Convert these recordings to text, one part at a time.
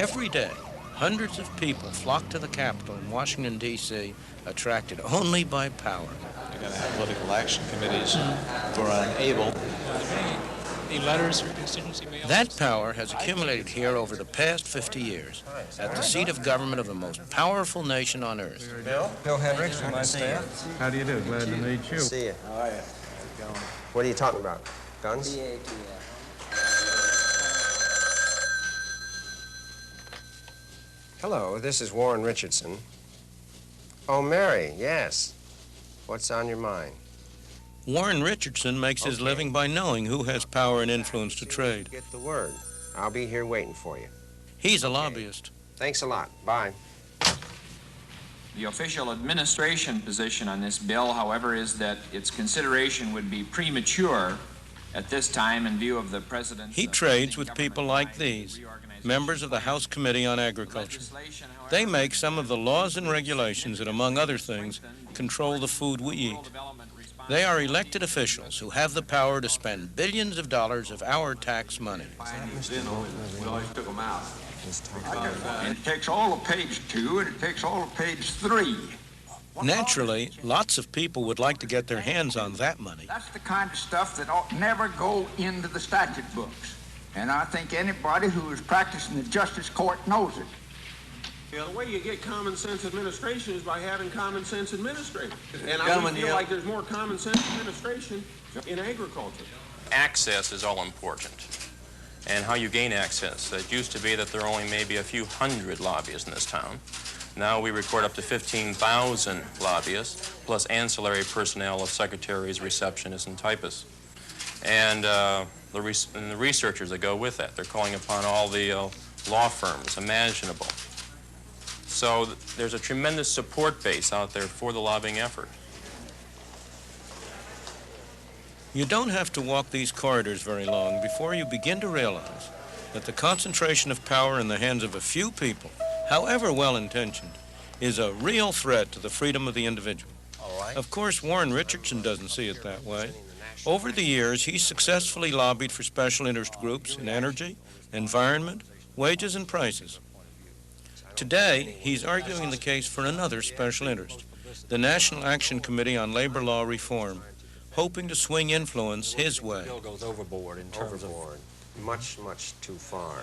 Every day, hundreds of people flock to the Capitol in Washington, D.C., attracted only by power. You're going to have political action committees who are unable. Any letters or constituency mail? That power has accumulated here over the past 50 years at the seat of government of the most powerful nation on earth. Bill Hendricks from my staff. How do you do? Glad to meet you. See you. How are you? What are you talking about? Guns? Hello, this is Warren Richardson. Oh, Mary, yes. What's on your mind? Warren Richardson makes his living by knowing who has power and influence to trade. Get the word. I'll be here waiting for you. He's a lobbyist. Thanks a lot. Bye. The official administration position on this bill, however, is that its consideration would be premature at this time in view of the president's... He trades with people like these, members of the House Committee on Agriculture. They make some of the laws and regulations that, among other things, control the food we eat. They are elected officials who have the power to spend billions of dollars of our tax money. We always took them out. It takes all of page 2 and it takes all of page 3. Naturally, lots of people would like to get their hands on that money. That's the kind of stuff that ought never go into the statute books. And I think anybody who is practicing the justice court knows it. The way you get common sense administration is by having common sense administrators. And I would feel like there's more common sense administration in agriculture. Access is all important. And how you gain access. It used to be that there are only maybe a few hundred lobbyists in this town. Now we record up to 15,000 lobbyists, plus ancillary personnel of secretaries, receptionists, and typists. And the researchers that go with that. They're calling upon all the law firms imaginable. So there's a tremendous support base out there for the lobbying effort. You don't have to walk these corridors very long before you begin to realize that the concentration of power in the hands of a few people, however well-intentioned, is a real threat to the freedom of the individual. Of course, Warren Richardson doesn't see it that way. Over the years, he's successfully lobbied for special interest groups in energy, environment, wages, and prices. Today, he's arguing the case for another special interest, the National Action Committee on Labor Law Reform, hoping to swing influence his way. The bill goes overboard in terms of... Much, much too far.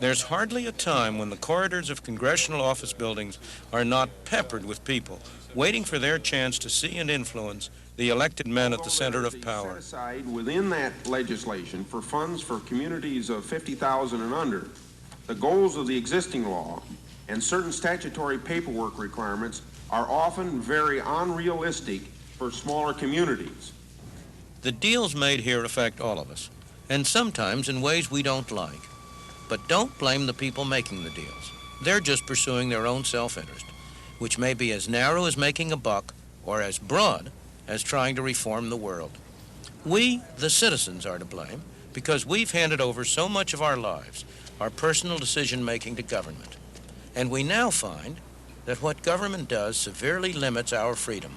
There's hardly a time when the corridors of congressional office buildings are not peppered with people waiting for their chance to see and influence the elected men at the center of power. Set aside within that legislation for funds for communities of 50,000 and under, the goals of the existing law and certain statutory paperwork requirements are often very unrealistic for smaller communities. The deals made here affect all of us, and sometimes in ways we don't like. But don't blame the people making the deals. They're just pursuing their own self-interest, which may be as narrow as making a buck or as broad as trying to reform the world. We, the citizens, are to blame because we've handed over so much of our lives, our personal decision-making to government. And we now find that what government does severely limits our freedom.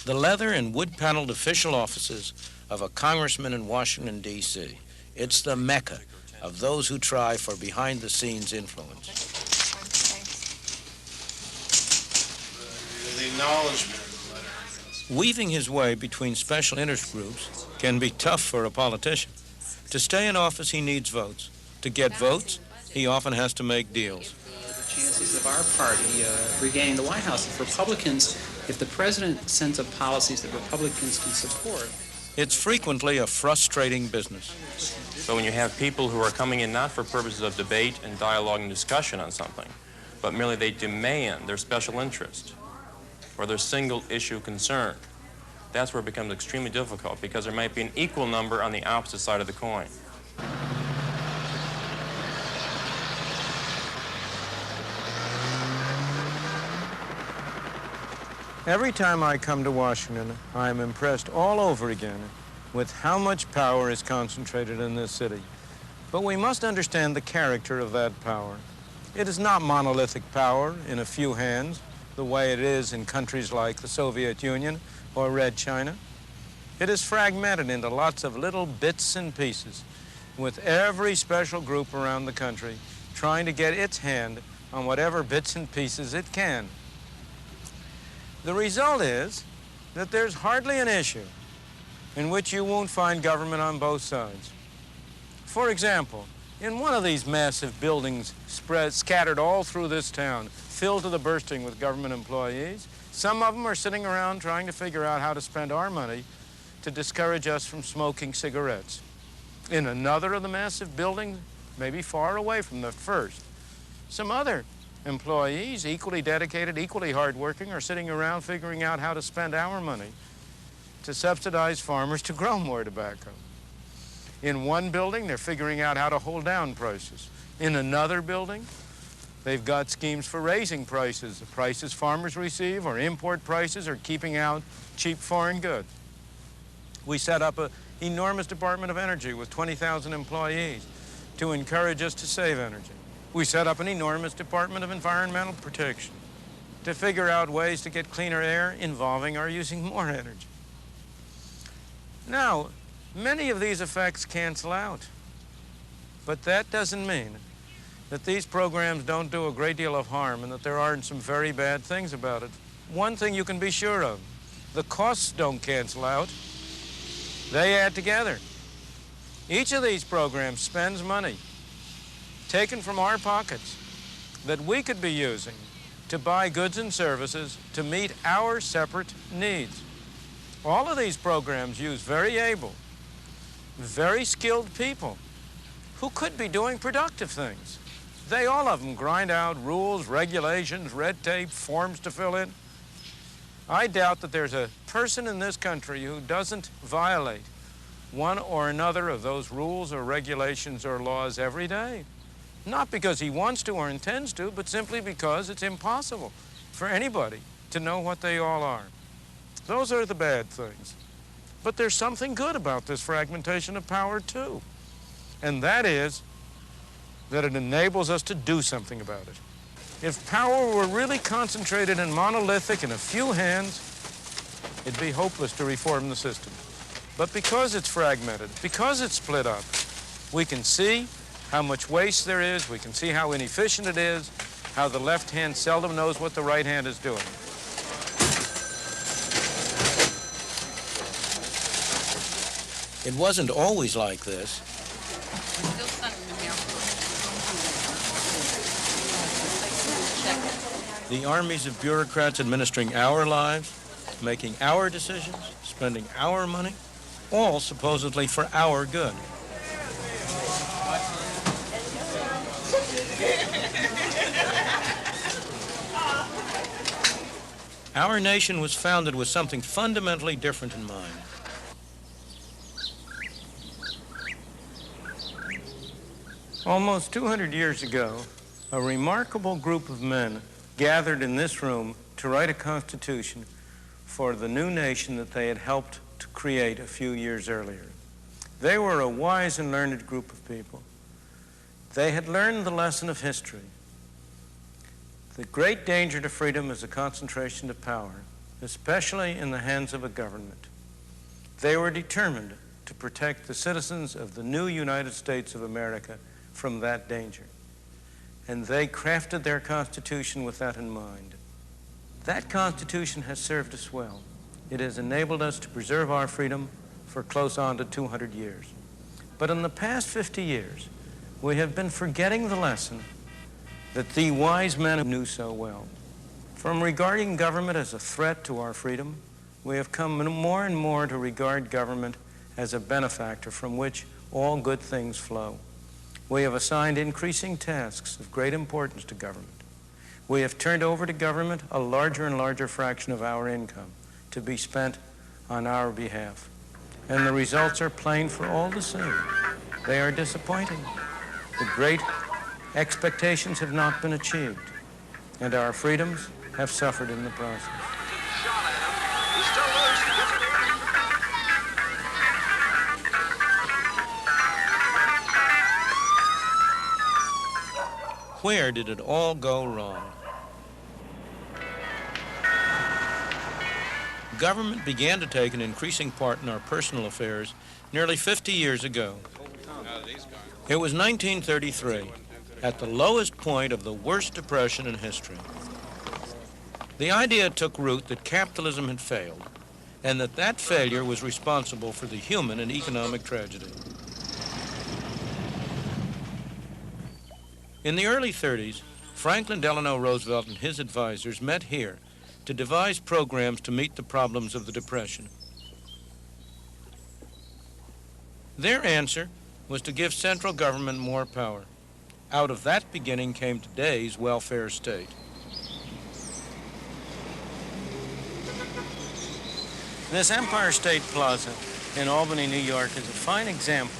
The leather and wood-paneled official offices of a congressman in Washington, D.C. It's the mecca of those who try for behind-the-scenes influence. The acknowledgement. Weaving his way between special interest groups can be tough for a politician. To stay in office, he needs votes. To get votes, he often has to make deals. The chances of our party regaining the White House, if Republicans, if the president sends up policies that Republicans can support. It's frequently a frustrating business. But when you have people who are coming in not for purposes of debate and dialogue and discussion on something, but merely they demand their special interest or their single issue concern, that's where it becomes extremely difficult because there might be an equal number on the opposite side of the coin. Every time I come to Washington, I'm impressed all over again with how much power is concentrated in this city. But we must understand the character of that power. It is not monolithic power in a few hands, the way it is in countries like the Soviet Union or Red China. It is fragmented into lots of little bits and pieces, with every special group around the country trying to get its hand on whatever bits and pieces it can. The result is that there's hardly an issue in which you won't find government on both sides. For example, in one of these massive buildings scattered all through this town, filled to the bursting with government employees, some of them are sitting around trying to figure out how to spend our money to discourage us from smoking cigarettes. In another of the massive buildings, maybe far away from the first, some other employees, equally dedicated, equally hardworking, are sitting around figuring out how to spend our money to subsidize farmers to grow more tobacco. In one building, they're figuring out how to hold down prices. In another building, they've got schemes for raising prices, the prices farmers receive or import prices, or keeping out cheap foreign goods. We set up an enormous Department of Energy with 20,000 employees to encourage us to save energy. We set up an enormous Department of Environmental Protection to figure out ways to get cleaner air involving our using more energy. Now, many of these effects cancel out, but that doesn't mean that these programs don't do a great deal of harm and that there aren't some very bad things about it. One thing you can be sure of, the costs don't cancel out, they add together. Each of these programs spends money taken from our pockets that we could be using to buy goods and services to meet our separate needs. All of these programs use very able, very skilled people who could be doing productive things. They, all of them, grind out rules, regulations, red tape, forms to fill in. I doubt that there's a person in this country who doesn't violate one or another of those rules or regulations or laws every day. Not because he wants to or intends to, but simply because it's impossible for anybody to know what they all are. Those are the bad things. But there's something good about this fragmentation of power, too. And that is that it enables us to do something about it. If power were really concentrated and monolithic in a few hands, it'd be hopeless to reform the system. But because it's fragmented, because it's split up, we can see how much waste there is, we can see how inefficient it is, how the left hand seldom knows what the right hand is doing. It wasn't always like this. The armies of bureaucrats administering our lives, making our decisions, spending our money, all supposedly for our good. Our nation was founded with something fundamentally different in mind. Almost 200 years ago, a remarkable group of men gathered in this room to write a constitution for the new nation that they had helped to create a few years earlier. They were a wise and learned group of people. They had learned the lesson of history. The great danger to freedom is a concentration of power, especially in the hands of a government. They were determined to protect the citizens of the new United States of America from that danger. And they crafted their Constitution with that in mind. That Constitution has served us well. It has enabled us to preserve our freedom for close on to 200 years. But in the past 50 years, we have been forgetting the lesson that the wise men knew so well. From regarding government as a threat to our freedom, we have come more and more to regard government as a benefactor from which all good things flow. We have assigned increasing tasks of great importance to government. We have turned over to government a larger and larger fraction of our income to be spent on our behalf. And the results are plain for all to see. They are disappointing. The great expectations have not been achieved, and our freedoms have suffered in the process. Where did it all go wrong? government began to take an increasing part in our personal affairs nearly 50 years ago. It was 1933, at the lowest point of the worst depression in history. The idea took root that capitalism had failed, and that failure was responsible for the human and economic tragedy. In the early 30s, Franklin Delano Roosevelt and his advisors met here to devise programs to meet the problems of the Depression. Their answer was to give central government more power. Out of that beginning came today's welfare state. This Empire State Plaza in Albany, New York is a fine example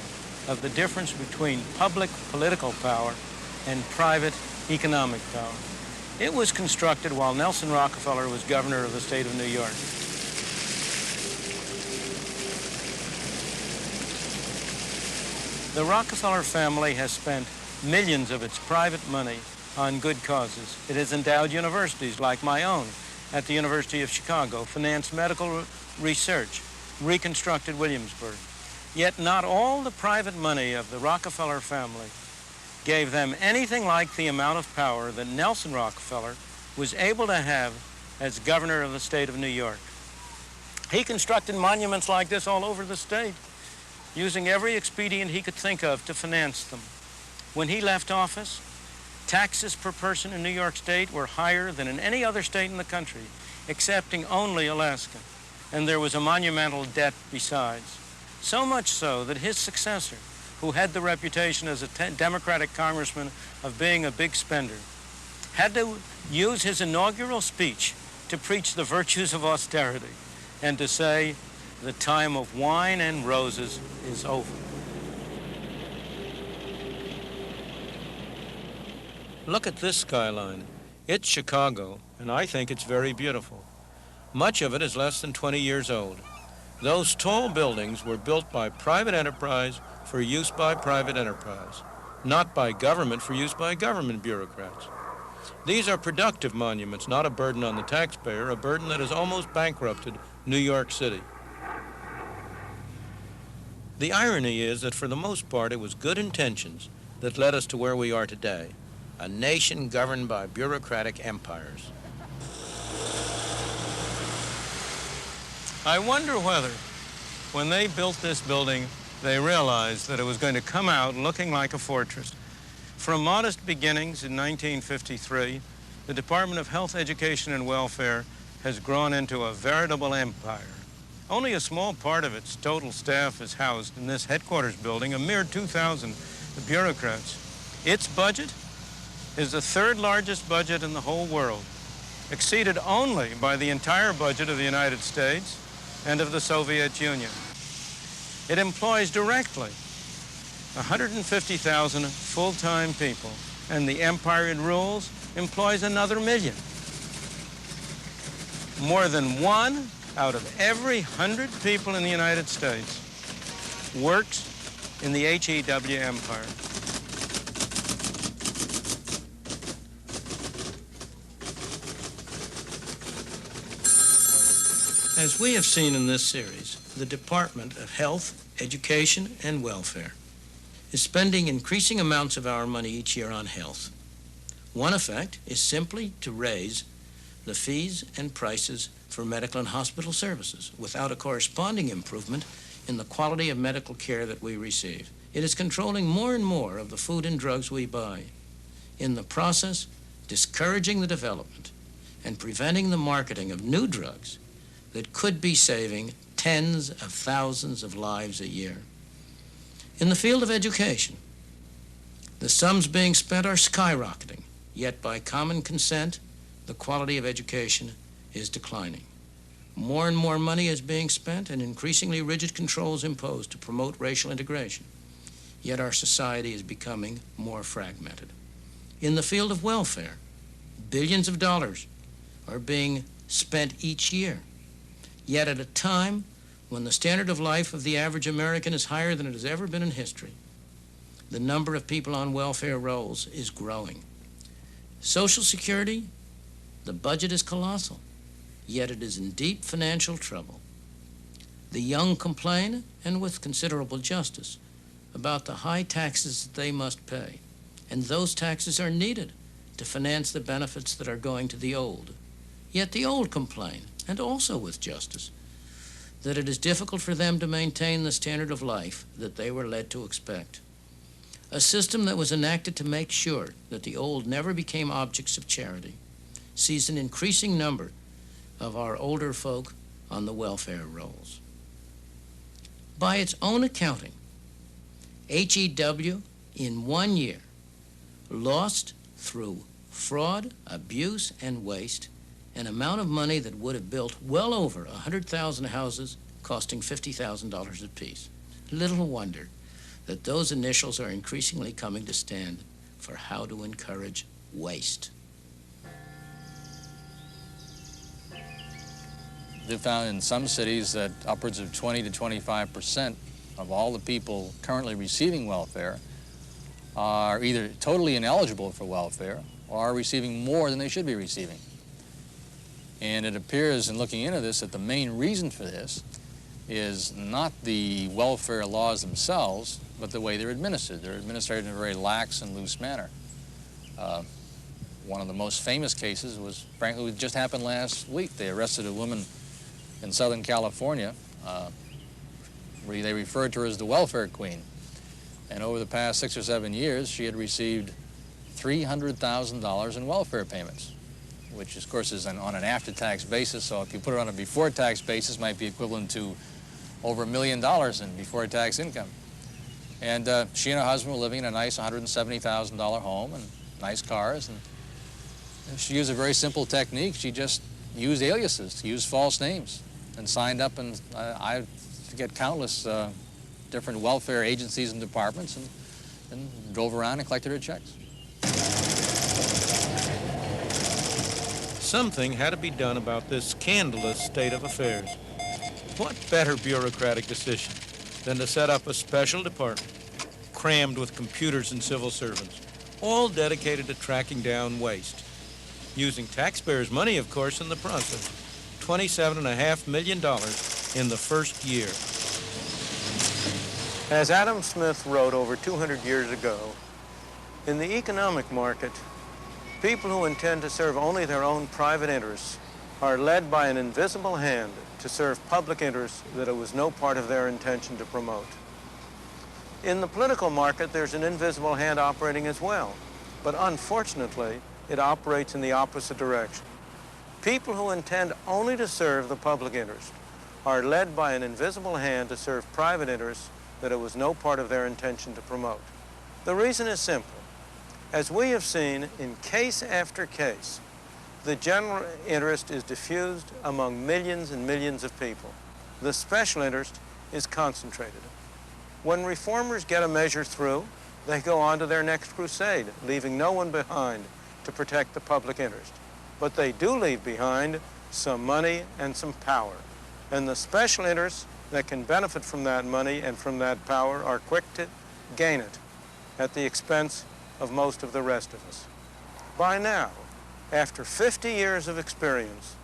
of the difference between public political power and private economic power. It was constructed while Nelson Rockefeller was governor of the state of New York. The Rockefeller family has spent millions of its private money on good causes. It has endowed universities like my own at the University of Chicago, financed medical research, reconstructed Williamsburg. Yet not all the private money of the Rockefeller family gave them anything like the amount of power that Nelson Rockefeller was able to have as governor of the state of New York. He constructed monuments like this all over the state, using every expedient he could think of to finance them. When he left office, taxes per person in New York State were higher than in any other state in the country, excepting only Alaska. And there was a monumental debt besides. So much so that his successor, who had the reputation as a Democratic congressman of being a big spender, had to use his inaugural speech to preach the virtues of austerity and to say, the time of wine and roses is over. Look at this skyline. It's Chicago, and I think it's very beautiful. Much of it is less than 20 years old. Those tall buildings were built by private enterprise for use by private enterprise, not by government for use by government bureaucrats. These are productive monuments, not a burden on the taxpayer, a burden that has almost bankrupted New York City. The irony is that for the most part it was good intentions that led us to where we are today, a nation governed by bureaucratic empires. I wonder whether, when they built this building, they realized that it was going to come out looking like a fortress. From modest beginnings in 1953, the Department of Health, Education, and Welfare has grown into a veritable empire. Only a small part of its total staff is housed in this headquarters building, a mere 2,000 bureaucrats. Its budget is the third largest budget in the whole world, exceeded only by the entire budget of the United States and of the Soviet Union. It employs directly 150,000 full-time people, and the empire it rules employs another million. More than 1 out of every 100 people in the United States works in the HEW empire. As we have seen in this series, the Department of Health, Education, and Welfare is spending increasing amounts of our money each year on health. One effect is simply to raise the fees and prices for medical and hospital services without a corresponding improvement in the quality of medical care that we receive. It is controlling more and more of the food and drugs we buy, in the process discouraging the development and preventing the marketing of new drugs that could be saving tens of thousands of lives a year. In the field of education, the sums being spent are skyrocketing, yet by common consent, the quality of education is declining. More and more money is being spent and increasingly rigid controls imposed to promote racial integration, yet our society is becoming more fragmented. In the field of welfare, billions of dollars are being spent each year, yet at a time when the standard of life of the average American is higher than it has ever been in history, the number of people on welfare rolls is growing. Social Security, the budget is colossal, yet it is in deep financial trouble. The young complain, and with considerable justice, about the high taxes that they must pay, and those taxes are needed to finance the benefits that are going to the old. Yet the old complain, and also with justice, that it is difficult for them to maintain the standard of life that they were led to expect. A system that was enacted to make sure that the old never became objects of charity sees an increasing number of our older folk on the welfare rolls. By its own accounting, HEW in 1 year lost through fraud, abuse, and waste an amount of money that would have built well over 100,000 houses costing $50,000 apiece. Little wonder that those initials are increasingly coming to stand for how to encourage waste. They've found in some cities that upwards of 20 to 25% of all the people currently receiving welfare are either totally ineligible for welfare or are receiving more than they should be receiving. And it appears in looking into this that the main reason for this is not the welfare laws themselves, but the way they're administered. They're administered in a very lax and loose manner. One of the most famous cases was, frankly, it just happened last week. They arrested a woman in Southern California, where they referred to her as the welfare queen. And over the past 6 or 7 years, she had received $300,000 in welfare payments, which, of course, is on an after-tax basis. So if you put it on a before-tax basis, it might be equivalent to over $1 million in before-tax income. And she and her husband were living in a nice $170,000 home and nice cars. And she used a very simple technique. She just used aliases, used false names, and signed up, and I forget, countless different welfare agencies and departments, and drove around and collected her checks. Something had to be done about this scandalous state of affairs. What better bureaucratic decision than to set up a special department crammed with computers and civil servants, all dedicated to tracking down waste, using taxpayers' money, of course, in the process. $27.5 million in the first year. As Adam Smith wrote over 200 years ago, in the economic market, people who intend to serve only their own private interests are led by an invisible hand to serve public interests that it was no part of their intention to promote. In the political market, there's an invisible hand operating as well, but unfortunately, it operates in the opposite direction. People who intend only to serve the public interest are led by an invisible hand to serve private interests that it was no part of their intention to promote. The reason is simple. As we have seen in case after case, the general interest is diffused among millions and millions of people. The special interest is concentrated. When reformers get a measure through, they go on to their next crusade, leaving no one behind to protect the public interest. But they do leave behind some money and some power. And the special interests that can benefit from that money and from that power are quick to gain it at the expense of most of the rest of us. By now, after 50 years of experience,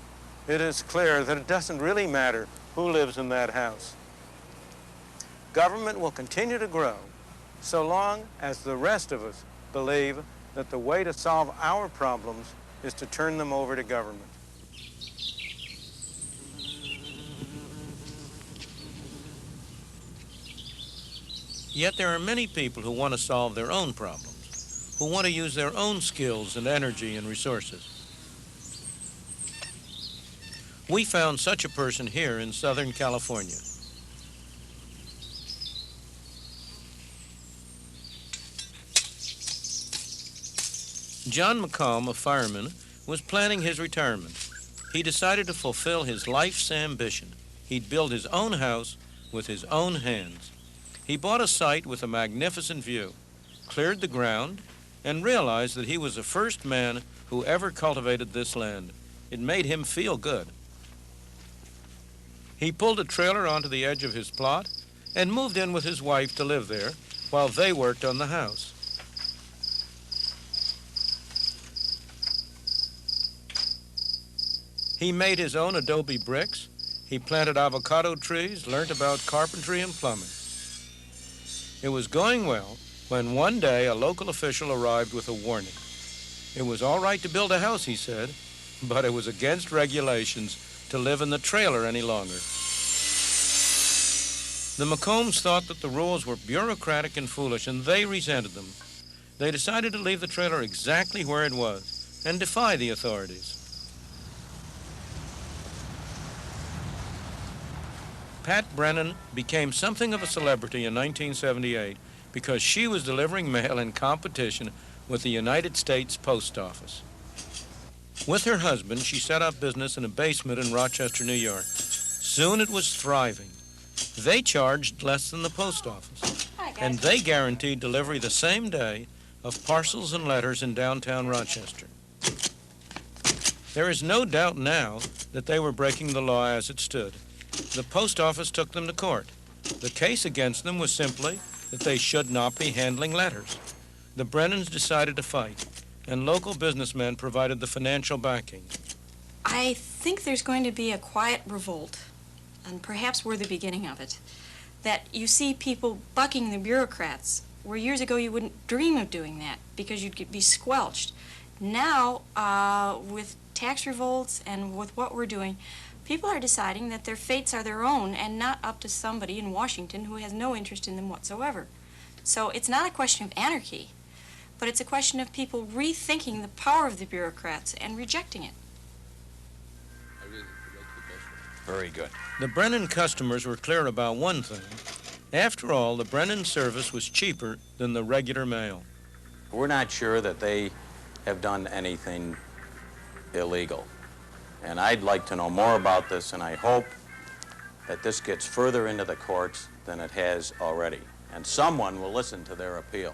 it is clear that it doesn't really matter who lives in that house. Government will continue to grow so long as the rest of us believe that the way to solve our problems is to turn them over to government. Yet there are many people who want to solve their own problems, who want to use their own skills and energy and resources. We found such a person here in Southern California. John McComb, a fireman, was planning his retirement. He decided to fulfill his life's ambition. He'd build his own house with his own hands. He bought a site with a magnificent view, cleared the ground, and realized that he was the first man who ever cultivated this land. It made him feel good. He pulled a trailer onto the edge of his plot and moved in with his wife to live there while they worked on the house. He made his own adobe bricks. He planted avocado trees, learned about carpentry and plumbing. It was going well when one day a local official arrived with a warning. It was all right to build a house, he said, but it was against regulations to live in the trailer any longer. The McCombs thought that the rules were bureaucratic and foolish, and they resented them. They decided to leave the trailer exactly where it was and defy the authorities. Pat Brennan became something of a celebrity in 1978 because she was delivering mail in competition with the United States Post Office. With her husband, she set up business in a basement in Rochester, New York. Soon it was thriving. They charged less than the post office, and they guaranteed delivery the same day of parcels and letters in downtown Rochester. There is no doubt now that they were breaking the law as it stood. The post office took them to court. The case against them was simply that they should not be handling letters. The Brennans decided to fight, and local businessmen provided the financial backing. I think there's going to be a quiet revolt, and perhaps we're the beginning of it, that you see people bucking the bureaucrats, where years ago you wouldn't dream of doing that because you'd be squelched. Now, with tax revolts and with what we're doing, people are deciding that their fates are their own and not up to somebody in Washington who has no interest in them whatsoever. So it's not a question of anarchy, but it's a question of people rethinking the power of the bureaucrats and rejecting it. Very good. The Brennan customers were clear about one thing. After all, the Brennan service was cheaper than the regular mail. We're not sure that they have done anything illegal. And I'd like to know more about this, and I hope that this gets further into the courts than it has already. And someone will listen to their appeal.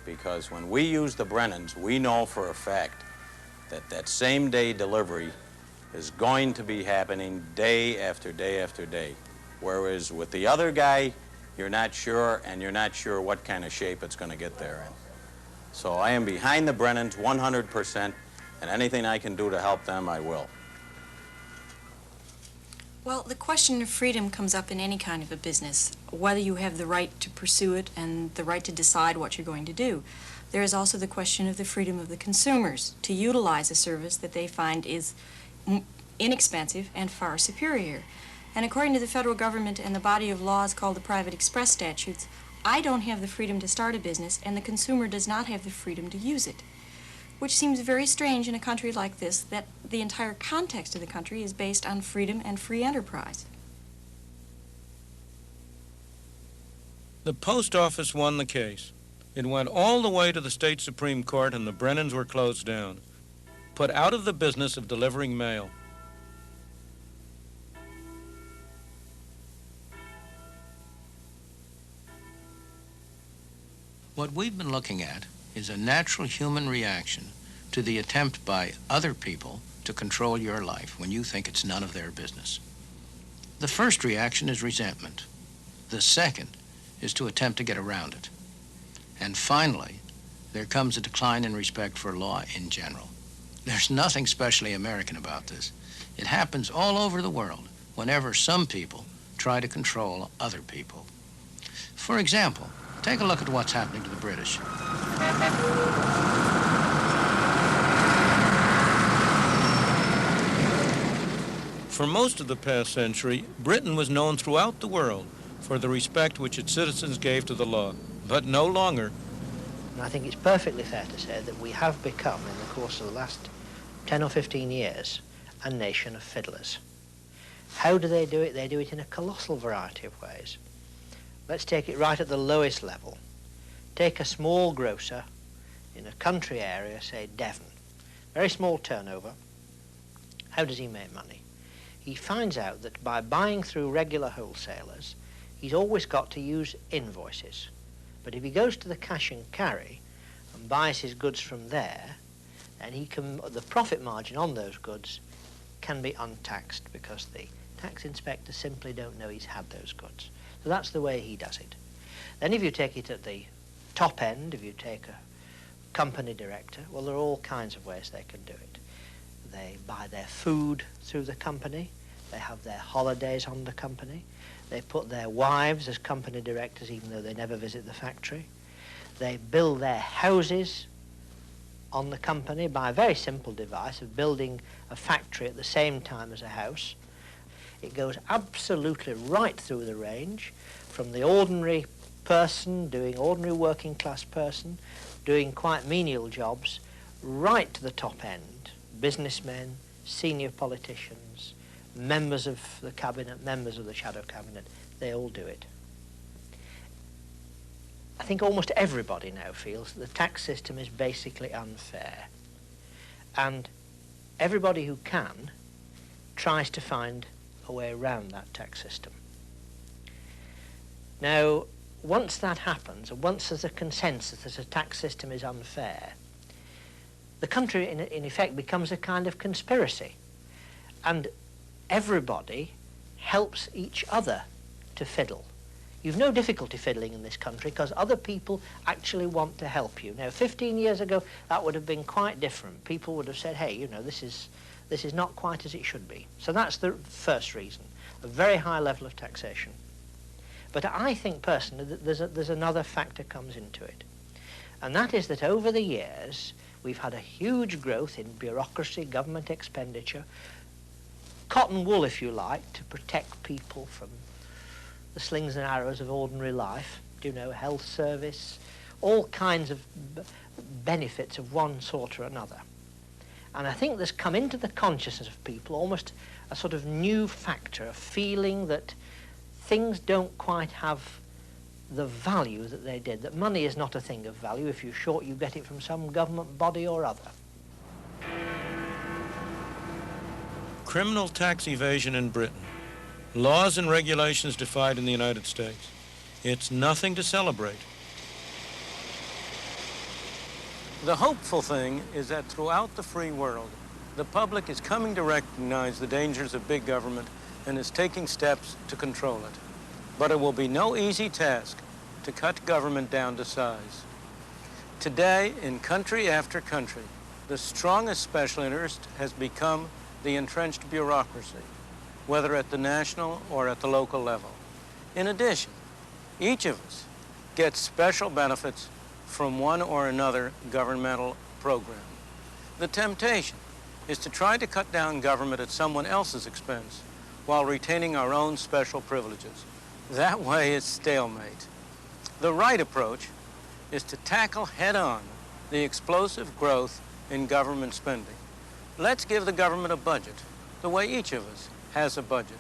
Because when we use the Brennans, we know for a fact that that same-day delivery is going to be happening day after day after day. Whereas with the other guy, you're not sure, and you're not sure what kind of shape it's going to get there in. So I am behind the Brennans 100%, and anything I can do to help them, I will. Well, the question of freedom comes up in any kind of a business, whether you have the right to pursue it and the right to decide what you're going to do. There is also the question of the freedom of the consumers to utilize a service that they find is inexpensive and far superior. And according to the federal government and the body of laws called the Private Express Statutes, I don't have the freedom to start a business, and the consumer does not have the freedom to use it, which seems very strange in a country like this, that the entire context of the country is based on freedom and free enterprise. The post office won the case. It went all the way to the state Supreme Court, and the Brennans were closed down, put out of the business of delivering mail. What we've been looking at is a natural human reaction to the attempt by other people to control your life when you think it's none of their business. The first reaction is resentment. The second is to attempt to get around it. And finally, there comes a decline in respect for law in general. There's nothing specially American about this. It happens all over the world whenever some people try to control other people. For example, take a look at what's happening to the British. For most of the past century, Britain was known throughout the world for the respect which its citizens gave to the law, but no longer. And I think it's perfectly fair to say that we have become, in the course of the last 10 or 15 years, a nation of fiddlers. How do they do it? They do it in a colossal variety of ways. Let's take it right at the lowest level. Take a small grocer in a country area, say Devon. Very small turnover. How does he make money? He finds out that by buying through regular wholesalers, he's always got to use invoices. But if he goes to the cash and carry and buys his goods from there, then the profit margin on those goods can be untaxed because the tax inspectors simply don't know he's had those goods. So that's the way he does it. Then if you take it at the top end, if you take a company director, well, there are all kinds of ways they can do it. They buy their food through the company. They have their holidays on the company. They put their wives as company directors even though they never visit the factory. They build their houses on the company by a very simple device of building a factory at the same time as a house. It goes absolutely right through the range, from the ordinary person doing ordinary working class person, doing quite menial jobs, right to the top end, businessmen, senior politicians, members of the cabinet, members of the shadow cabinet, they all do it. I think almost everybody now feels that the tax system is basically unfair. And everybody who can tries to find a way around that tax system. Now, once that happens, and once there's a consensus that a tax system is unfair, the country, in effect, becomes a kind of conspiracy. And everybody helps each other to fiddle. You've no difficulty fiddling in this country because other people actually want to help you. Now, 15 years ago, that would have been quite different. People would have said, hey, you know, this is not quite as it should be. So that's the first reason, a very high level of taxation. But I think personally that there's another factor comes into it. And that is that over the years, we've had a huge growth in bureaucracy, government expenditure, cotton wool, if you like, to protect people from the slings and arrows of ordinary life, you know, health service, all kinds of benefits of one sort or another. And I think there's come into the consciousness of people almost a sort of new factor, a feeling that things don't quite have the value that they did, that money is not a thing of value. If you're short, you get it from some government body or other. Criminal tax evasion in Britain. Laws and regulations defied in the United States. It's nothing to celebrate. The hopeful thing is that throughout the free world, the public is coming to recognize the dangers of big government and is taking steps to control it. But it will be no easy task to cut government down to size. Today, in country after country, the strongest special interest has become the entrenched bureaucracy, whether at the national or at the local level. In addition, each of us gets special benefits from one or another governmental program. The temptation is to try to cut down government at someone else's expense while retaining our own special privileges. That way is stalemate. The right approach is to tackle head-on the explosive growth in government spending. Let's give the government a budget, the way each of us has a budget.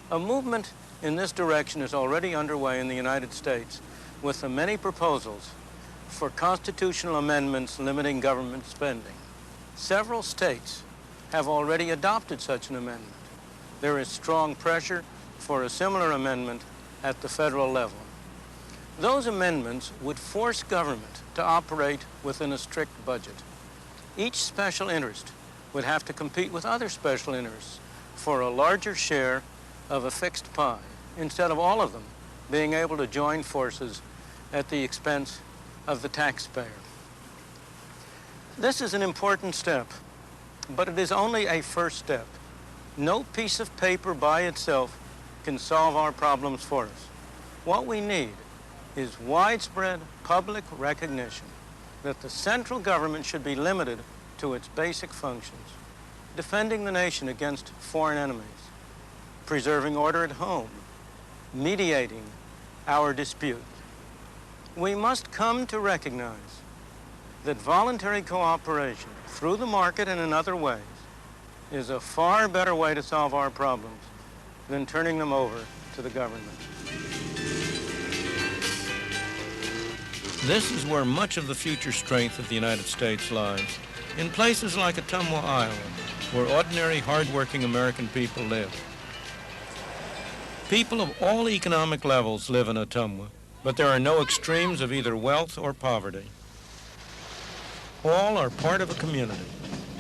A movement in this direction is already underway in the United States with the many proposals for constitutional amendments limiting government spending. Several states have already adopted such an amendment. There is strong pressure for a similar amendment at the federal level. Those amendments would force government to operate within a strict budget. Each special interest would have to compete with other special interests for a larger share of a fixed pie, instead of all of them being able to join forces at the expense of the taxpayer. This is an important step, but it is only a first step. No piece of paper by itself can solve our problems for us. What we need is widespread public recognition that the central government should be limited to its basic functions: defending the nation against foreign enemies, preserving order at home, mediating our disputes. We must come to recognize that voluntary cooperation through the market and in other ways is a far better way to solve our problems than turning them over to the government. This is where much of the future strength of the United States lies, in places like Ottumwa, Iowa, where ordinary, hard-working American people live. People of all economic levels live in Ottumwa, but there are no extremes of either wealth or poverty. All are part of a community,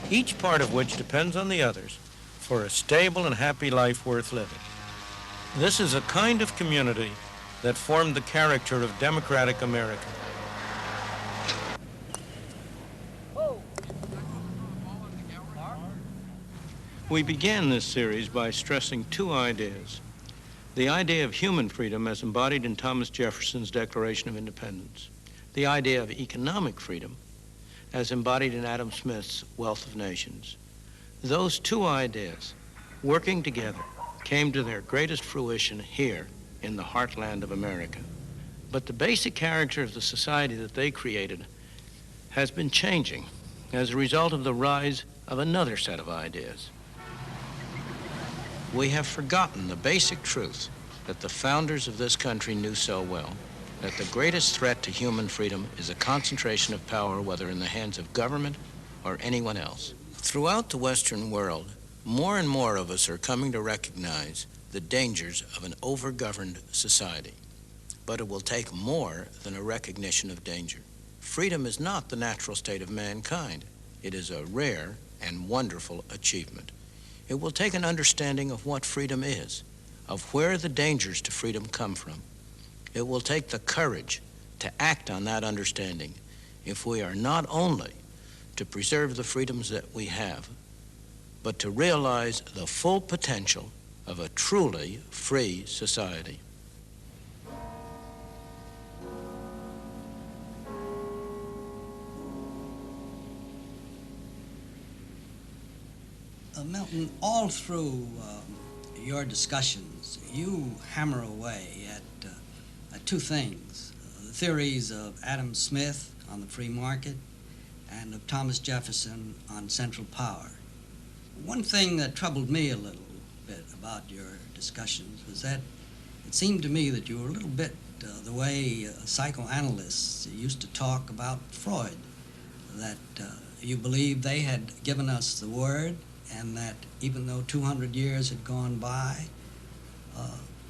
each part of which depends on the others for a stable and happy life worth living. This is a kind of community that formed the character of democratic America. We began this series by stressing two ideas. The idea of human freedom as embodied in Thomas Jefferson's Declaration of Independence. The idea of economic freedom as embodied in Adam Smith's Wealth of Nations. Those two ideas, working together, came to their greatest fruition here in the heartland of America. But the basic character of the society that they created has been changing as a result of the rise of another set of ideas. We have forgotten the basic truth that the founders of this country knew so well, that the greatest threat to human freedom is a concentration of power, whether in the hands of government or anyone else. Throughout the Western world, more and more of us are coming to recognize the dangers of an over-governed society. But it will take more than a recognition of danger. Freedom is not the natural state of mankind. It is a rare and wonderful achievement. It will take an understanding of what freedom is, of where the dangers to freedom come from. It will take the courage to act on that understanding if we are not only to preserve the freedoms that we have, but to realize the full potential of a truly free society. Milton, all through your discussions, you hammer away at two things. The theories of Adam Smith on the free market and of Thomas Jefferson on central power. One thing that troubled me a little bit about your discussions was that it seemed to me that you were a little bit the way psychoanalysts used to talk about Freud, that you believed they had given us the word, and that even though 200 years had gone by,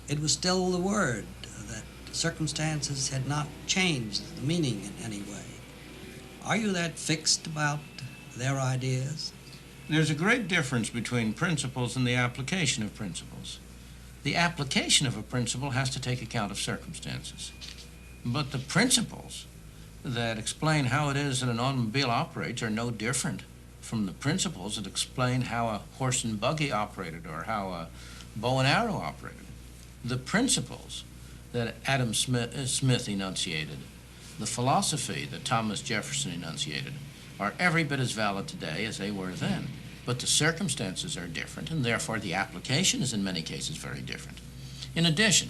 it was still the word, that circumstances had not changed the meaning in any way. Are you that fixed about their ideas? There's a great difference between principles and the application of principles. The application of a principle has to take account of circumstances. But the principles that explain how it is that an automobile operates are no different from the principles that explain how a horse and buggy operated or how a bow and arrow operated. The principles that Adam Smith enunciated, the philosophy that Thomas Jefferson enunciated, are every bit as valid today as they were then. But the circumstances are different, and therefore the application is in many cases very different. In addition,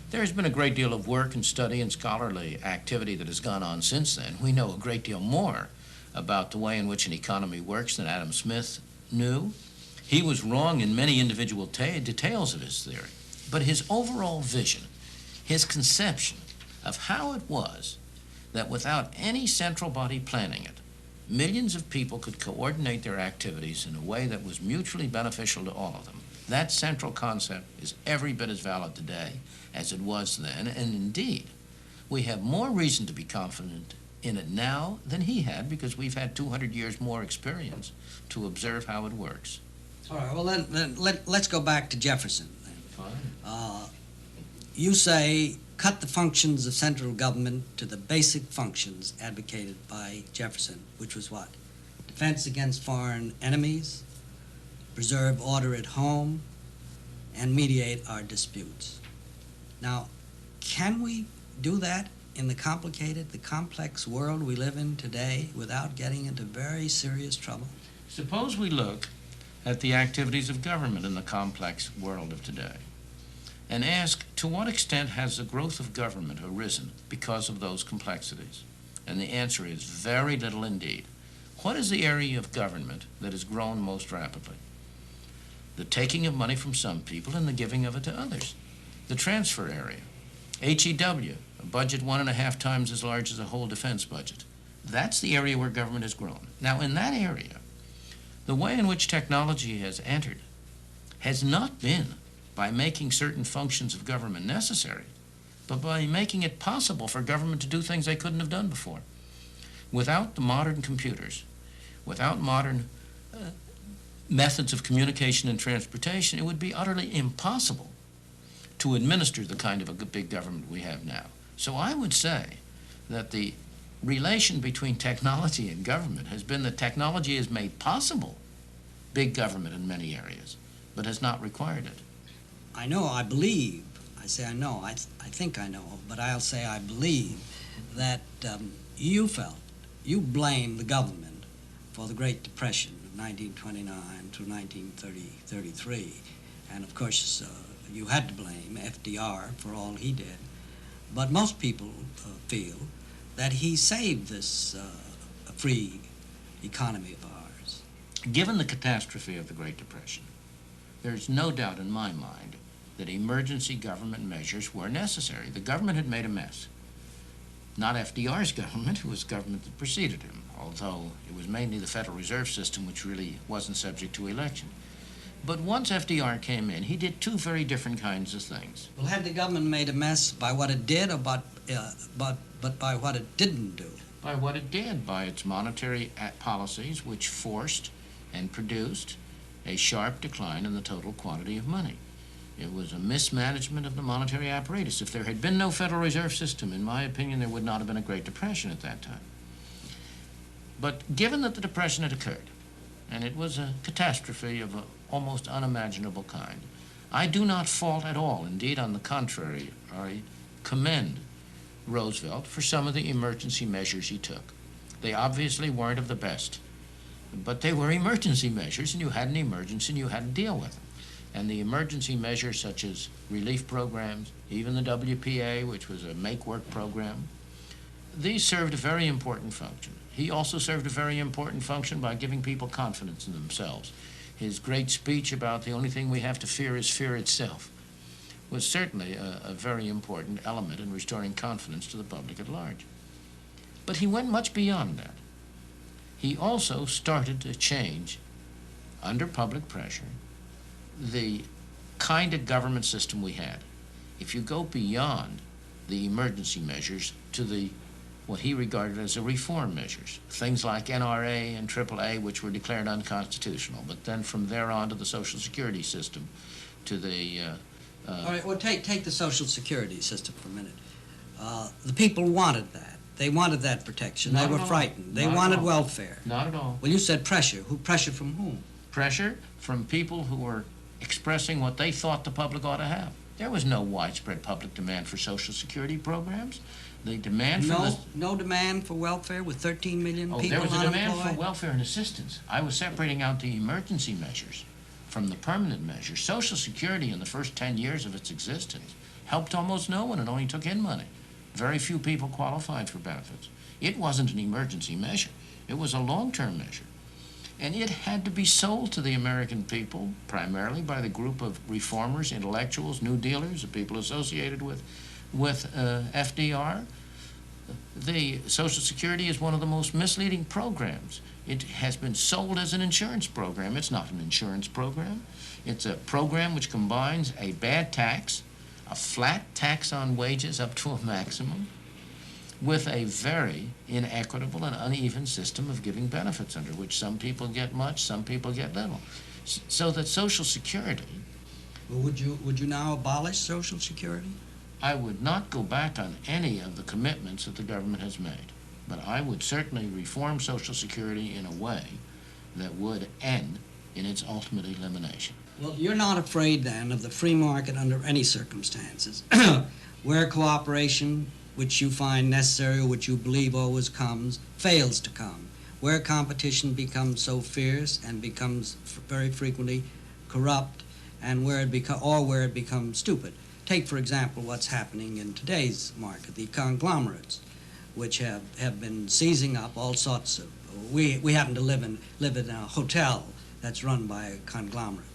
there has been a great deal of work and study and scholarly activity that has gone on since then. We know a great deal more about the way in which an economy works than Adam Smith knew. He was wrong in many individual details of his theory, but his overall vision, his conception of how it was that without any central body planning it, millions of people could coordinate their activities in a way that was mutually beneficial to all of them. That central concept is every bit as valid today as it was then, and indeed, we have more reason to be confident in it now than he had, because we've had 200 years more experience to observe how it works. All right, well then let's go back to Jefferson. Fine. You say cut the functions of central government to the basic functions advocated by Jefferson, which was what? Defense against foreign enemies, preserve order at home, and mediate our disputes. Now, can we do that in the complicated, the complex world we live in today without getting into very serious trouble? Suppose we look at the activities of government in the complex world of today and ask, to what extent has the growth of government arisen because of those complexities? And the answer is very little indeed. What is the area of government that has grown most rapidly? The taking of money from some people and the giving of it to others. The transfer area. HEW, a budget 1.5 times as large as a whole defense budget. That's the area where government has grown. Now, in that area, the way in which technology has entered has not been by making certain functions of government necessary, but by making it possible for government to do things they couldn't have done before. Without the modern computers, without modern methods of communication and transportation, it would be utterly impossible to administer the kind of a big government we have now. So I would say that the relation between technology and government has been that technology has made possible big government in many areas, but has not required it. I know, I believe, I say I know, I think I know, but I'll say I believe that you blamed the government for the Great Depression of 1929 to 1933. And of course, you had to blame FDR for all he did. But most people feel that he saved this free economy of ours. Given the catastrophe of the Great Depression, there's no doubt in my mind that emergency government measures were necessary. The government had made a mess. Not FDR's government, it was government that preceded him, although it was mainly the Federal Reserve System which really wasn't subject to election. But once FDR came in, he did two very different kinds of things. Well, had the government made a mess by what it did, or but by what it didn't do? By what it did, by its monetary policies, which forced and produced a sharp decline in the total quantity of money. It was a mismanagement of the monetary apparatus. If there had been no Federal Reserve System, in my opinion, there would not have been a Great Depression at that time. But given that the Depression had occurred, and it was a catastrophe of an almost unimaginable kind, I do not fault at all. Indeed, on the contrary, I commend Roosevelt for some of the emergency measures he took. They obviously weren't of the best, but they were emergency measures, and you had an emergency and you had to deal with them. And the emergency measures such as relief programs, even the WPA, which was a make-work program, these served a very important function. He also served a very important function by giving people confidence in themselves. His great speech about the only thing we have to fear is fear itself was certainly a very important element in restoring confidence to the public at large. But he went much beyond that. He also started to change, under public pressure, the kind of government system we had. If you go beyond the emergency measures to the what he regarded as the reform measures, things like NRA and AAA, which were declared unconstitutional, but then from there on to the Social Security system, to the... All right, well, take the Social Security system for a minute. The people wanted that. They wanted that protection. They were frightened. They wanted welfare. Not at all. Well, you said pressure. Pressure from whom? Pressure from people who were expressing what they thought the public ought to have. There was no widespread public demand for Social Security programs. The demand for no demand for welfare with 13 million people there was a unemployed? demand for welfare and assistance. I was separating out the emergency measures from the permanent measures. Social Security in the first 10 years of its existence helped almost no one and only took in money. Very few people qualified for benefits. It wasn't an emergency measure. It was a long-term measure. And it had to be sold to the American people, primarily by the group of reformers, intellectuals, New Dealers, the people associated with FDR. The Social Security is one of the most misleading programs. It has been sold as an insurance program. It's not an insurance program. It's a program which combines a bad tax, a flat tax on wages up to a maximum, with a very inequitable and uneven system of giving benefits under which some people get much, some people get little. So that Social Security... Well, would you now abolish Social Security? I would not go back on any of the commitments that the government has made, but I would certainly reform Social Security in a way that would end in its ultimate elimination. Well, you're not afraid then of the free market under any circumstances, where cooperation, which you find necessary or which you believe always comes, fails to come, where competition becomes so fierce and becomes very frequently corrupt, and where it becomes stupid. Take, for example, what's happening in today's market, the conglomerates, which have been seizing up all sorts of... We happen to live in a hotel that's run by a conglomerate.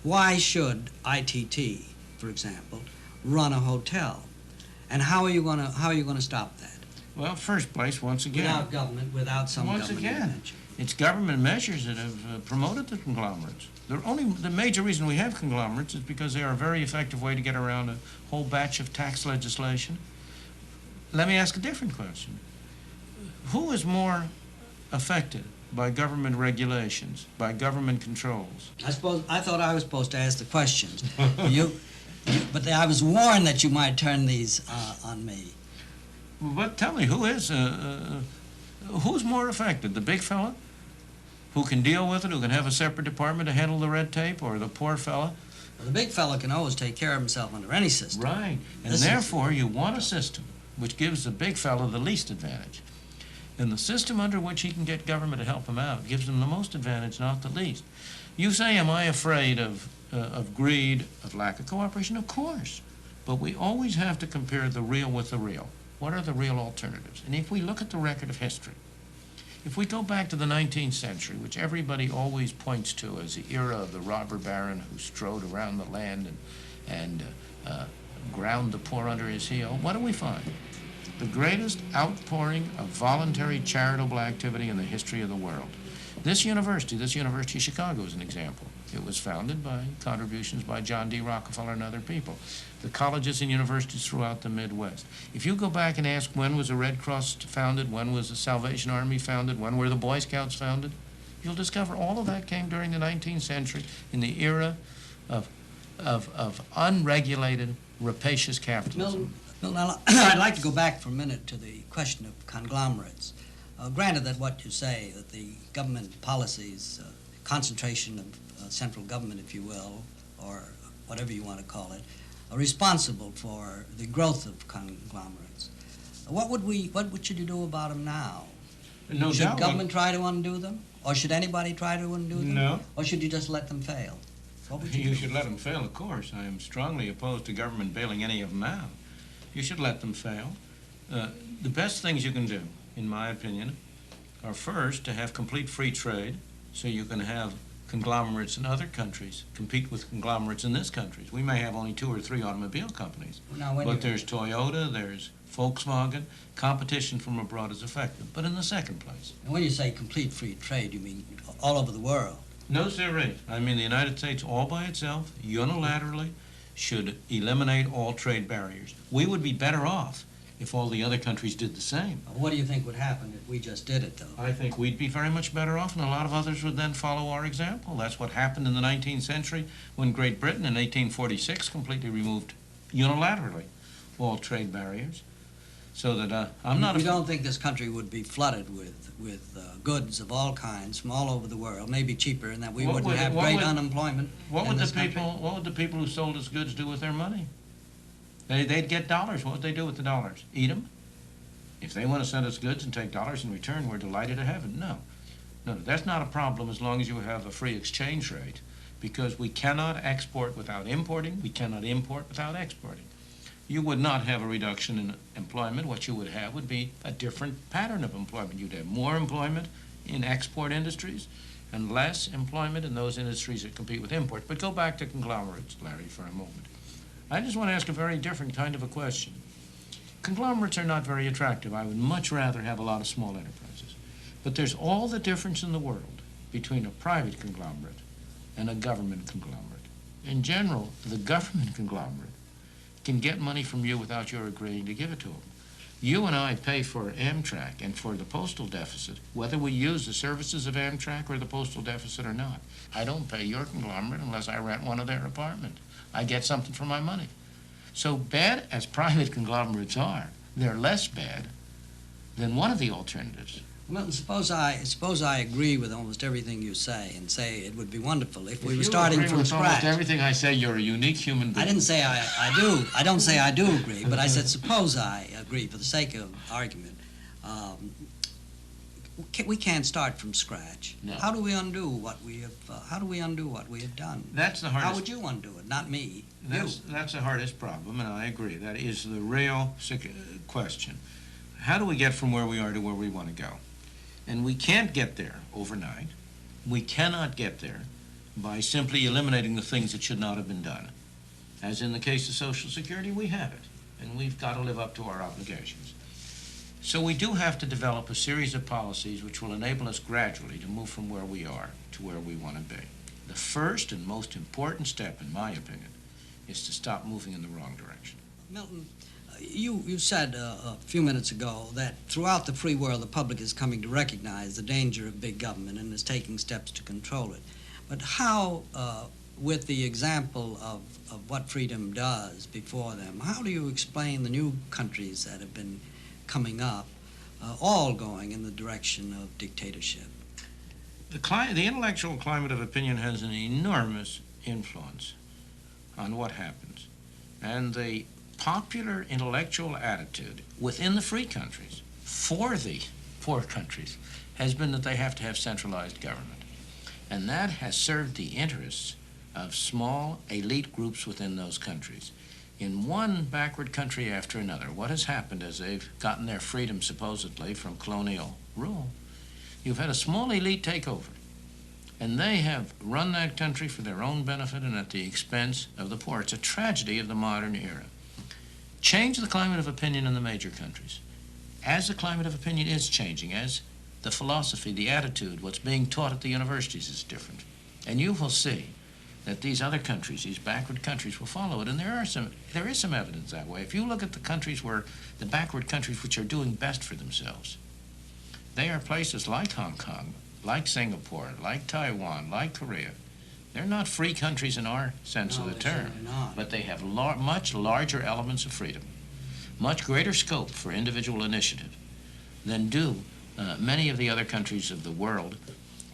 Why should ITT, for example, run a hotel? And how are you going to stop that? Well, first place, once again... Without government, without some once government again, intervention. It's government measures that have promoted the conglomerates. The major reason we have conglomerates is because they are a very effective way to get around a whole batch of tax legislation. Let me ask a different question. Who is more affected by government regulations, by government controls? I thought I was supposed to ask the questions. But I was warned that you might turn these on me. But tell me, who's more affected? The big fella who can deal with it, who can have a separate department to handle the red tape, or the poor fella? Well, the big fella can always take care of himself under any system. Right. And therefore, you want a system which gives the big fella the least advantage. And the system under which he can get government to help him out gives him the most advantage, not the least. You say, am I afraid of greed, of lack of cooperation? Of course. But we always have to compare the real with the real. What are the real alternatives? And if we look at the record of history, if we go back to the 19th century, which everybody always points to as the era of the robber baron who strode around the land and ground the poor under his heel, what do we find? The greatest outpouring of voluntary charitable activity in the history of the world. This University of Chicago is an example. It was founded by contributions by John D. Rockefeller and other people. The colleges and universities throughout the Midwest. If you go back and ask when was the Red Cross founded, when was the Salvation Army founded, when were the Boy Scouts founded, you'll discover all of that came during the 19th century in the era of unregulated, rapacious capitalism. Milton, I'd like to go back for a minute to the question of conglomerates. Granted that what you say, that the government policies, concentration of central government, if you will, or whatever you want to call it, are responsible for the growth of conglomerates. What should you do about them now? No should doubt. Government try to undo them? Or should anybody try to undo them? No. Or should you just let them fail? What would You do? should let them fail, of course. I am strongly opposed to government bailing any of them out. You should let them fail. The best things you can do, in my opinion, are first to have complete free trade, so you can have conglomerates in other countries compete with conglomerates in this country. We may have only 2 or 3 automobile companies, but there's Toyota, there's Volkswagen. Competition from abroad is effective. But in the second place. And when you say complete free trade, you mean all over the world? No, sirree. I mean the United States all by itself, unilaterally, should eliminate all trade barriers. We would be better off if all the other countries did the same. What do you think would happen if we just did it, though? I think we'd be very much better off, and a lot of others would then follow our example. That's what happened in the 19th century when Great Britain in 1846 completely removed unilaterally all trade barriers. So that I'm not. You don't think this country would be flooded with goods of all kinds from all over the world, maybe cheaper, and that we wouldn't have great unemployment? What would the people who sold us goods do with their money? They'd get dollars. What would they do with the dollars? Eat them? If they want to send us goods and take dollars in return, we're delighted to have it. No, that's not a problem as long as you have a free exchange rate, because we cannot export without importing. We cannot import without exporting. You would not have a reduction in employment. What you would have would be a different pattern of employment. You'd have more employment in export industries and less employment in those industries that compete with import. But go back to conglomerates, Larry, for a moment. I just want to ask a very different kind of a question. Conglomerates are not very attractive. I would much rather have a lot of small enterprises. But there's all the difference in the world between a private conglomerate and a government conglomerate. In general, the government conglomerate can get money from you without your agreeing to give it to them. You and I pay for Amtrak and for the postal deficit, whether we use the services of Amtrak or the postal deficit or not. I don't pay your conglomerate unless I rent one of their apartments. I get something for my money. So bad as private conglomerates are, they're less bad than one of the alternatives. Milton, suppose I agree with almost everything you say and say it would be wonderful if we were starting from scratch. Almost everything I say, you're a unique human being. I didn't say I do. I don't say I do agree, but I said suppose I agree for the sake of argument. We can't start from scratch. No. How do we undo what we have? How do we undo what we have done? That's the hardest. How would you undo it? Not me. That's the hardest problem, and I agree. That is the real question. How do we get from where we are to where we want to go? And we can't get there overnight. We cannot get there by simply eliminating the things that should not have been done. As in the case of Social Security, we have it, and we've got to live up to our obligations. So we do have to develop a series of policies which will enable us gradually to move from where we are to where we want to be. The first and most important step, in my opinion, is to stop moving in the wrong direction. Milton, you said a few minutes ago that throughout the free world the public is coming to recognize the danger of big government and is taking steps to control it. But how, with the example of what freedom does before them, how do you explain the new countries that have been coming up, all going in the direction of dictatorship? The intellectual climate of opinion has an enormous influence on what happens. And the popular intellectual attitude within the free countries for the poor countries has been that they have to have centralized government. And that has served the interests of small elite groups within those countries. In one backward country after another, what has happened as they've gotten their freedom supposedly from colonial rule, you've had a small elite take over. And they have run that country for their own benefit and at the expense of the poor. It's a tragedy of the modern era. Change the climate of opinion in the major countries. As the climate of opinion is changing, as the philosophy, the attitude, what's being taught at the universities is different. And you will see that these other countries, these backward countries, will follow it. And there is some evidence that way. If you look at the countries the backward countries which are doing best for themselves, they are places like Hong Kong, like Singapore, like Taiwan, like Korea. They're not free countries in our sense of the term, but they have much larger elements of freedom, much greater scope for individual initiative than do many of the other countries of the world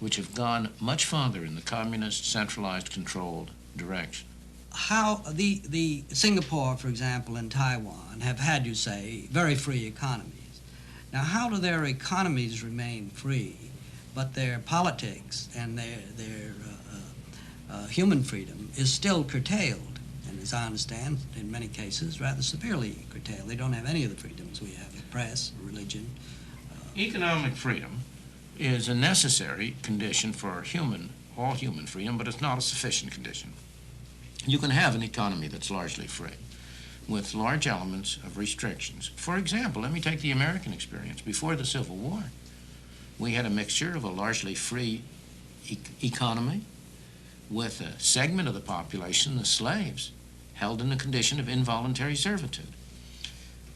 which have gone much farther in the communist, centralized, controlled direction. How the Singapore, for example, and Taiwan have had, you say, very free economies. Now, how do their economies remain free, but their politics and their human freedom is still curtailed, and as I understand, in many cases, rather severely curtailed? They don't have any of the freedoms we have, the press, religion. Economic freedom is a necessary condition for all human freedom, but it's not a sufficient condition. You can have an economy that's largely free, with large elements of restrictions. For example, let me take the American experience. Before the Civil War, we had a mixture of a largely free economy with a segment of the population, the slaves, held in a condition of involuntary servitude.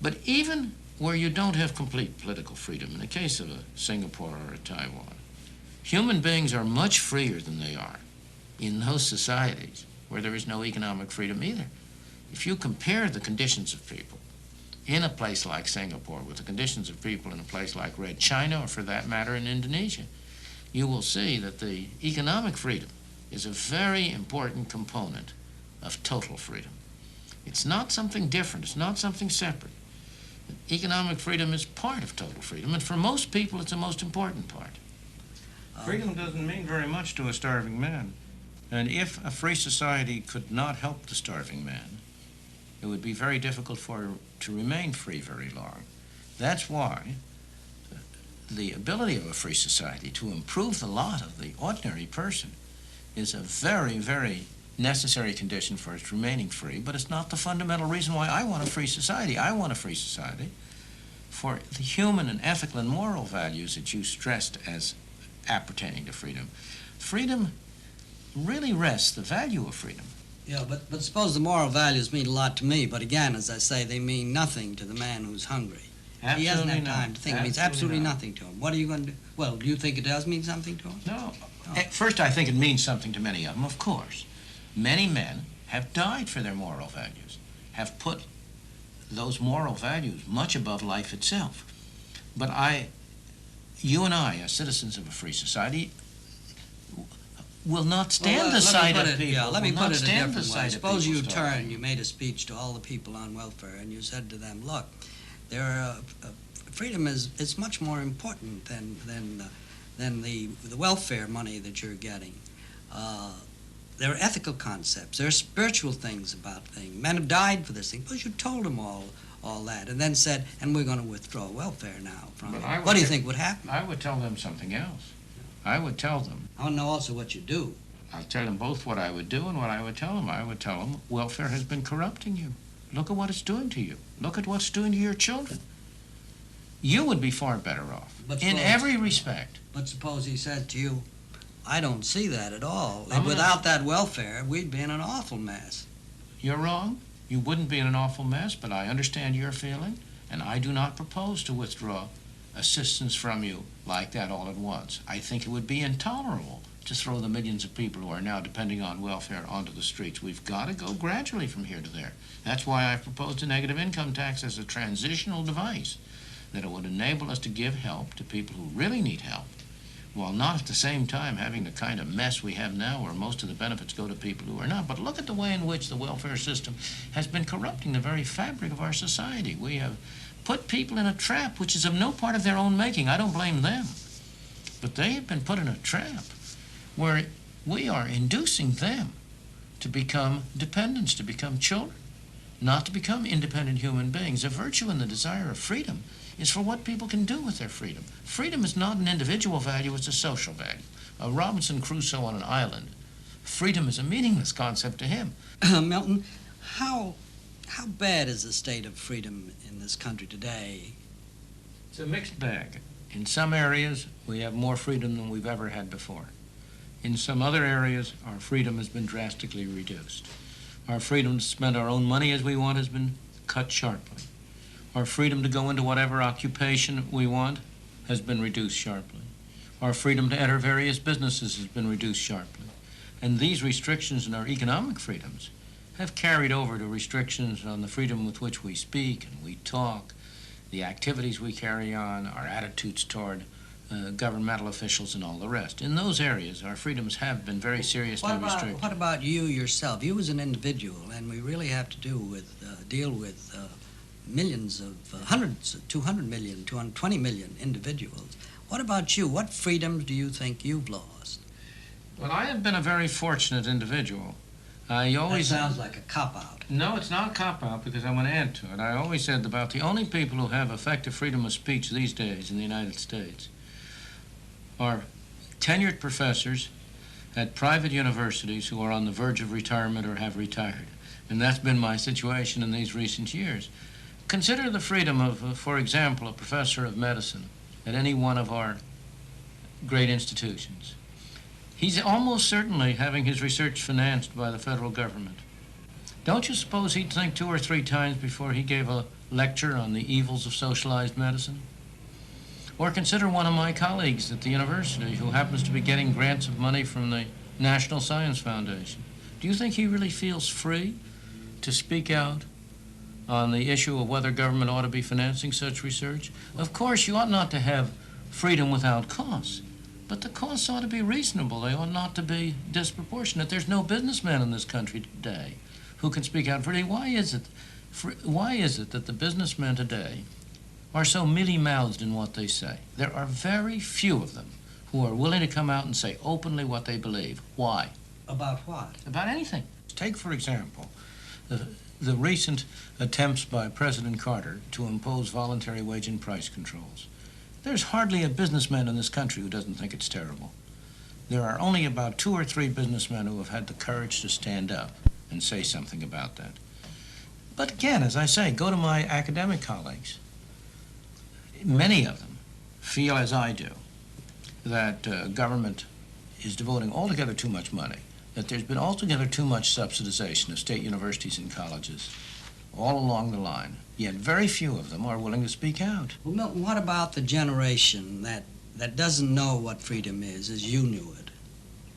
But even where you don't have complete political freedom, in the case of a Singapore or a Taiwan, human beings are much freer than they are in those societies where there is no economic freedom either. If you compare the conditions of people in a place like Singapore with the conditions of people in a place like Red China, or for that matter in Indonesia, you will see that the economic freedom is a very important component of total freedom. It's not something different, it's not something separate. Economic freedom is part of total freedom, and for most people it's the most important part. Freedom doesn't mean very much to a starving man. And if a free society could not help the starving man, it would be very difficult for it to remain free very long. That's why the ability of a free society to improve the lot of the ordinary person is a very, very necessary condition for its remaining free, but it's not the fundamental reason why I want a free society. I want a free society for the human and ethical and moral values that you stressed as appertaining to freedom. Freedom really rests, the value of freedom. Yeah, but suppose the moral values mean a lot to me, but again, as I say, they mean nothing to the man who's hungry. Absolutely he doesn't have not. time to think. It means absolutely nothing to him. What are you going to do? Well, do you think it does mean something to him? No. At first, I think it means something to many of them, of course. Many men have died for their moral values, have put those moral values much above life itself. But you and I, as citizens of a free society, will not stand the sight of people. Yeah, let me put it a different way. Suppose you starving. you made a speech to all the people on welfare, and you said to them, look, freedom is much more important than the welfare money that you're getting. There are ethical concepts. There are spiritual things about things. Men have died for this thing. But you told them all that, and then said, and we're going to withdraw welfare now from you. What do you think would happen? I would tell them something else. I would tell them. I want to know also what you do. I'll tell them both what I would do and what I would tell them. I would tell them, welfare has been corrupting you. Look at what it's doing to you. Look at what's doing to your children. You would be far better off, in every respect. But suppose he said to you, I don't see that at all. Without that welfare, we'd be in an awful mess. You're wrong. You wouldn't be in an awful mess, but I understand your feeling, and I do not propose to withdraw assistance from you like that all at once. I think it would be intolerable to throw the millions of people who are now depending on welfare onto the streets. We've got to go gradually from here to there. That's why I've proposed a negative income tax as a transitional device, that it would enable us to give help to people who really need help while not at the same time having the kind of mess we have now where most of the benefits go to people who are not. But look at the way in which the welfare system has been corrupting the very fabric of our society. We have put people in a trap which is of no part of their own making. I don't blame them. But they have been put in a trap where we are inducing them to become dependents, to become children, not to become independent human beings. The virtue and the desire of freedom is for what people can do with their freedom. Freedom is not an individual value, it's a social value. A Robinson Crusoe on an island, freedom is a meaningless concept to him. Milton, how bad is the state of freedom in this country today? It's a mixed bag. In some areas, we have more freedom than we've ever had before. In some other areas, our freedom has been drastically reduced. Our freedom to spend our own money as we want has been cut sharply. Our freedom to go into whatever occupation we want has been reduced sharply. Our freedom to enter various businesses has been reduced sharply. And these restrictions in our economic freedoms have carried over to restrictions on the freedom with which we speak and we talk, the activities we carry on, our attitudes toward governmental officials and all the rest. In those areas, our freedoms have been very seriously restricted. What about you yourself? You as an individual, and we really have to deal with millions of, hundreds, 200 million, 220 million individuals. What about you? What freedoms do you think you've lost? Well, I have been a very fortunate individual. That sounds like a cop-out. No, it's not a cop-out because I'm going to add to it. I always said about the only people who have effective freedom of speech these days in the United States are tenured professors at private universities who are on the verge of retirement or have retired. And that's been my situation in these recent years. Consider the freedom of, for example, a professor of medicine at any one of our great institutions. He's almost certainly having his research financed by the federal government. Don't you suppose he'd think 2 or 3 times before he gave a lecture on the evils of socialized medicine? Or consider one of my colleagues at the university who happens to be getting grants of money from the National Science Foundation. Do you think he really feels free to speak out on the issue of whether government ought to be financing such research? Of course, you ought not to have freedom without costs, but the costs ought to be reasonable. They ought not to be disproportionate. There's no businessman in this country today who can speak out freely. Why is it that the businessmen today are so mealy-mouthed in what they say? There are very few of them who are willing to come out and say openly what they believe. Why? About what? About anything. Take, for example, the recent attempts by President Carter to impose voluntary wage and price controls. There's hardly a businessman in this country who doesn't think it's terrible. There are only about 2 or 3 businessmen who have had the courage to stand up and say something about that. But again, as I say, go to my academic colleagues. Many of them feel, as I do, that government is devoting altogether too much money, that there's been altogether too much subsidization of state universities and colleges all along the line, yet very few of them are willing to speak out. Well, Milton, what about the generation that doesn't know what freedom is as you knew it,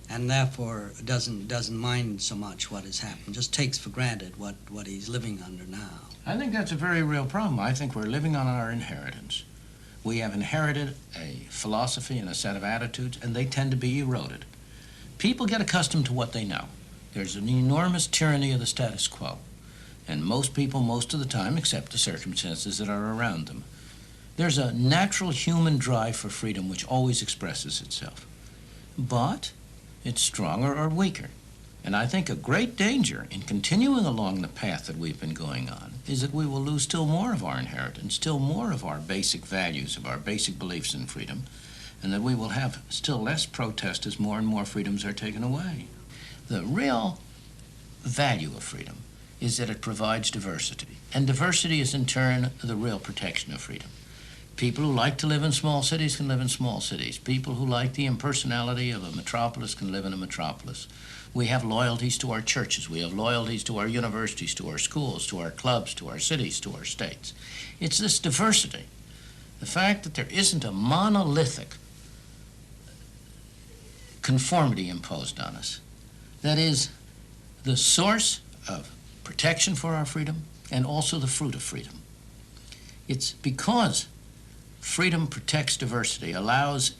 and therefore doesn't mind so much what has happened, just takes for granted what he's living under now? I think that's a very real problem. I think we're living on our inheritance. We have inherited a philosophy and a set of attitudes, and they tend to be eroded. People get accustomed to what they know. There's an enormous tyranny of the status quo, and most people, most of the time, accept the circumstances that are around them. There's a natural human drive for freedom which always expresses itself, but it's stronger or weaker. And I think a great danger in continuing along the path that we've been going on is that we will lose still more of our inheritance, still more of our basic values, of our basic beliefs in freedom, and that we will have still less protest as more and more freedoms are taken away. The real value of freedom is that it provides diversity, and diversity is in turn the real protection of freedom. People who like to live in small cities can live in small cities. People who like the impersonality of a metropolis can live in a metropolis. We have loyalties to our churches. We have loyalties to our universities, to our schools, to our clubs, to our cities, to our states. It's this diversity, the fact that there isn't a monolithic conformity imposed on us, that is the source of protection for our freedom and also the fruit of freedom. It's because freedom protects diversity, allows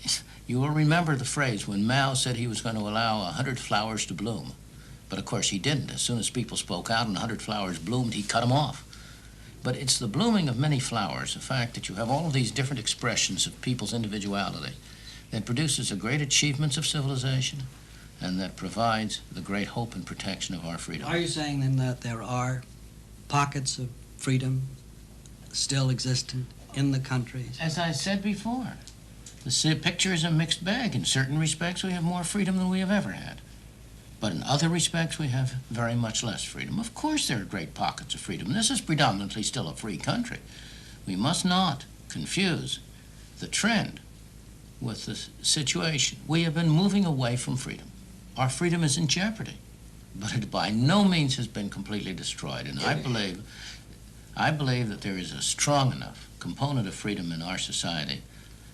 You will remember the phrase when Mao said he was going to allow 100 flowers to bloom. But of course he didn't. As soon as people spoke out and 100 flowers bloomed, he cut them off. But it's the blooming of many flowers, the fact that you have all of these different expressions of people's individuality, that produces the great achievements of civilization and that provides the great hope and protection of our freedom. Are you saying then that there are pockets of freedom still existent in the countries? As I said before, the picture is a mixed bag. In certain respects, we have more freedom than we have ever had. But in other respects, we have very much less freedom. Of course, there are great pockets of freedom. This is predominantly still a free country. We must not confuse the trend with the situation. We have been moving away from freedom. Our freedom is in jeopardy, but it by no means has been completely destroyed. And I believe that there is a strong enough component of freedom in our society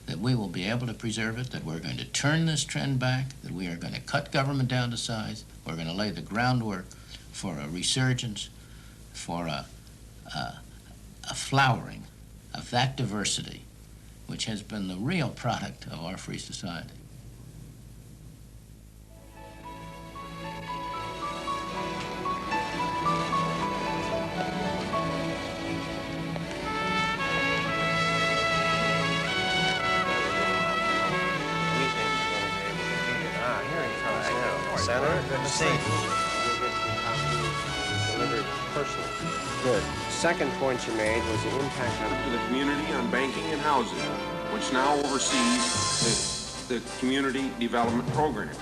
that we will be able to preserve it, that we're going to turn this trend back, that we are going to cut government down to size, we're going to lay the groundwork for a resurgence, for a flowering of that diversity which has been the real product of our free society. Senator, good to see you. You'll get your copy delivered personally. Good. Second point you made was the impact on the community on banking and housing, which now oversees the community development programs.